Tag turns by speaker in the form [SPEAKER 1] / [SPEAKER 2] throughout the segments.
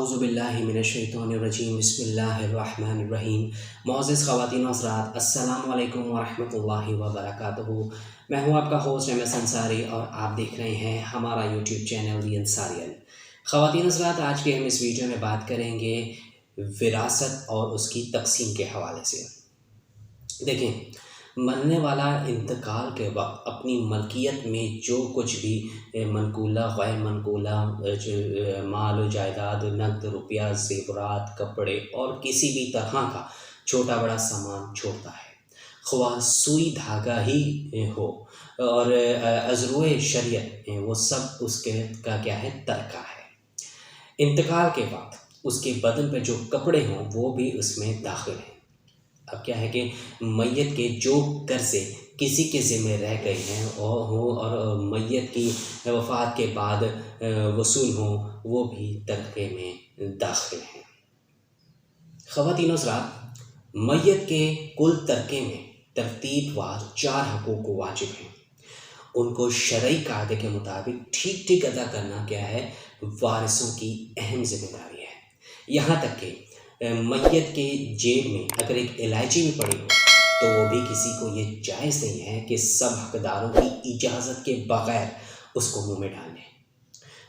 [SPEAKER 1] اعوذ باللہ من الشیطان الرجیم بسم اللہ الرحمن الرحیم۔ معزز خواتین و حضرات، السلام علیکم ورحمۃ اللہ وبرکاتہ۔ میں ہوں آپ کا ہوسٹ احمد انصاری اور آپ دیکھ رہے ہیں ہمارا یوٹیوب چینل دی انصاریل۔ خواتین حضرات، آج کے ہم اس ویڈیو میں بات کریں گے وراثت اور اس کی تقسیم کے حوالے سے۔ دیکھیں، مرنے والا انتقال کے وقت اپنی ملکیت میں جو کچھ بھی منقولہ غیر منقولہ مال و جائیداد، نقد روپیہ، زیورات، کپڑے اور کسی بھی طرح کا چھوٹا بڑا سامان چھوڑتا ہے، خواہ سوئی دھاگا ہی ہو اور ازروع شریعت، وہ سب اس کا کیا ہے، ترکہ ہے۔ انتقال کے وقت اس کے بدن پہ جو کپڑے ہوں وہ بھی اس میں داخل ہیں۔ اب کیا ہے کہ میت کے جو قرضے کسی کے ذمہ رہ گئے ہیں اور میت کی وفات کے بعد وصول ہوں، وہ بھی ترکے میں داخل ہیں۔ خواتین و حضرات، میت کے کل ترکے میں ترتیب وار 4 حقوق واجب ہیں۔ ان کو شرعی قاعدے کے مطابق ٹھیک ادا کرنا کیا ہے، وارثوں کی اہم ذمہ داری ہے۔ یہاں تک کہ میت کے جیب میں اگر ایک الائچی بھی پڑی ہو تو وہ بھی کسی کو یہ جائز نہیں ہے کہ سب حقداروں کی اجازت کے بغیر اس کو منہ میں ڈال لیں،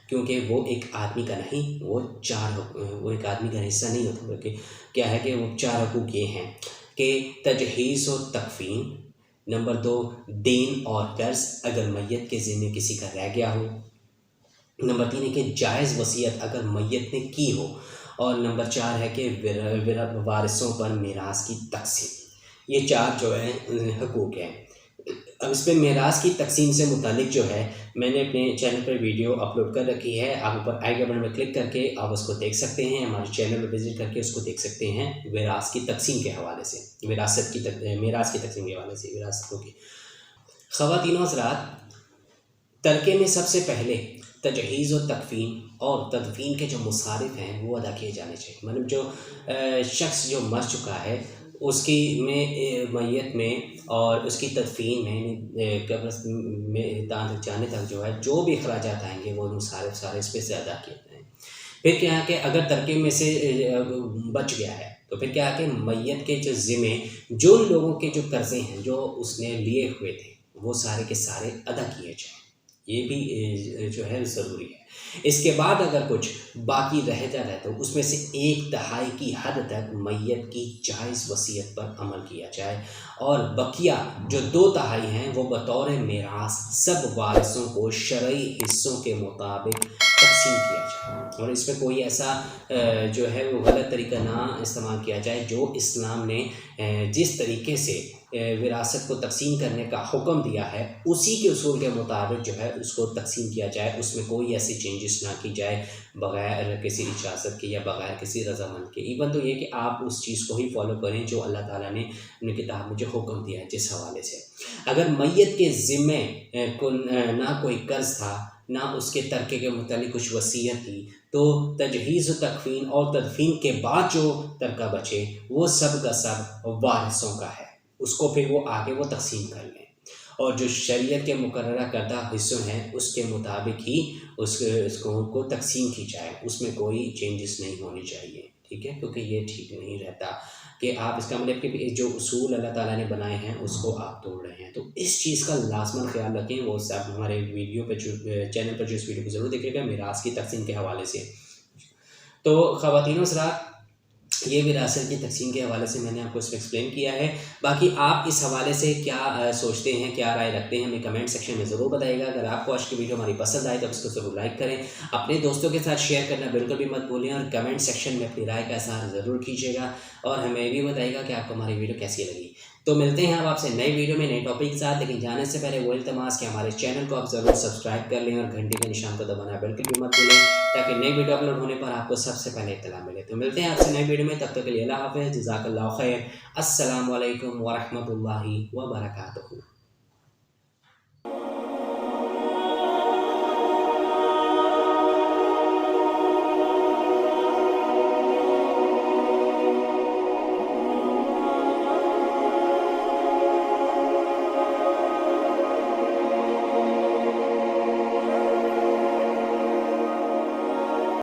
[SPEAKER 1] کیونکہ وہ ایک آدمی کا نہیں، وہ ایک آدمی کا حصہ نہیں ہوتا، بلکہ کیا ہے کہ وہ 4 حقوق یہ ہیں کہ تجہیز و تکفین، نمبر 2 دین اور قرض اگر میت کے ذمہ کسی کا رہ گیا ہو، نمبر 3 ہے کہ جائز وصیت اگر میت نے کی ہو، اور نمبر 4 ہے کہ وارثوں پر میراث کی تقسیم۔ یہ 4 جو ہیں حقوق ہیں۔ اب اس پہ میراث کی تقسیم سے متعلق جو ہے میں نے اپنے چینل پر ویڈیو اپلوڈ کر رکھی ہے، آپ اوپر آئی بٹن میں کلک کر کے آپ اس کو دیکھ سکتے ہیں، ہمارے چینل پہ وزٹ کر کے اس کو دیکھ سکتے ہیں، میراث کی تقسیم کے حوالے سے، میراث کی تقسیم کے حوالے سے، وراثتوں کی۔ خواتین و حضرات، ترکے میں سب سے پہلے تجہیز و تکفین اور تدفین کے جو مصارف ہیں وہ ادا کیے جانے چاہیے۔ مطلب جو شخص جو مر چکا ہے اس کی میت میں اور اس کی تدفین میں، قبر میں جانے تک جو ہے جو بھی اخراجات آئیں گے وہ مصارف سارے اس پہ سے ادا کیے جائیں۔ پھر کیا ہے کہ اگر ترکے میں سے بچ گیا ہے تو پھر کیا ہے کہ میت کے جو ذمے جو لوگوں کے جو قرضے ہیں جو اس نے لیے ہوئے تھے وہ سارے کے سارے ادا کیے جائیں، یہ بھی جو ہے ضروری ہے۔ اس کے بعد اگر کچھ باقی رہ جاتا ہے تو اس میں سے 1/3 کی حد تک میت کی جائز وصیت پر عمل کیا جائے، اور بقیہ جو 2/3 ہیں وہ بطور میراث سب وارثوں کو شرعی حصوں کے مطابق تقسیم کیا جائے، اور اس میں کوئی ایسا جو ہے وہ غلط طریقہ نہ استعمال کیا جائے۔ جو اسلام نے جس طریقے سے وراثت کو تقسیم کرنے کا حکم دیا ہے اسی کے اصول کے مطابق جو ہے اس کو تقسیم کیا جائے، اس میں کوئی ایسی چینجز نہ کی جائے بغیر کسی اجازت کے یا بغیر کسی رضامند کے۔ ایون تو یہ کہ آپ اس چیز کو ہی فالو کریں جو اللہ تعالیٰ نے اپنی کتاب میں جو حکم دیا ہے جس حوالے سے۔ اگر میت کے ذمے نہ کوئی قرض تھا نہ اس کے ترکے کے متعلق کچھ وصیت تھی، تو تجہیز و تکفین اور تدفین کے بعد جو ترکہ بچے وہ سب کا سب وارثوں کا ہے، اس کو پھر وہ آگے وہ تقسیم کر لیں، اور جو شریعت کے مقررہ کردہ حصوں ہیں اس کے مطابق ہی اس کو تقسیم کی جائے، اس میں کوئی چینجز نہیں ہونی چاہیے، ٹھیک ہے، کیونکہ یہ ٹھیک نہیں رہتا کہ آپ اس کا مطلب کہ جو اصول اللہ تعالیٰ نے بنائے ہیں اس کو آپ توڑ رہے ہیں۔ تو اس چیز کا لازماً خیال رکھیں، وہ سب ہمارے ویڈیو پہ چینل پر جو اس ویڈیو کو ضرور دیکھیے گا میراث کی تقسیم کے حوالے سے۔ تو خواتین و حضرات، یہ وراثت کی تقسیم کے حوالے سے میں نے آپ کو اس میں ایکسپلین کیا ہے۔ باقی آپ اس حوالے سے کیا سوچتے ہیں، کیا رائے رکھتے ہیں، ہمیں کمنٹ سیکشن میں ضرور بتائیے گا۔ اگر آپ کو آج کی ویڈیو ہماری پسند آئے تو اس کو ضرور لائک کریں، اپنے دوستوں کے ساتھ شیئر کرنا بالکل بھی مت بھولیں، اور کمنٹ سیکشن میں اپنی رائے کا اظہار ضرور کیجیے گا، اور ہمیں بھی بتائیے گا کہ آپ کو ہماری ویڈیو کیسی لگی۔ تو ملتے ہیں آپ سے نئی ویڈیو میں نئے ٹاپک کے ساتھ، لیکن جانے سے پہلے وہ التماس کہ ہمارے چینل کو آپ ضرور سبسکرائب کر لیں اور گھنٹی کے نشان کو دبانا بالکل بھی مت بھولیں، تاکہ نئی ویڈیو اپلوڈ ہونے پر آپ کو سب سے پہلے اطلاع ملے۔ تو ملتے ہیں آپ سے نئی ویڈیو میں، تب تک کے لیے اللہ حافظ، جزاک اللہ خیر، السلام علیکم ورحمۃ اللہ وبرکاتہ۔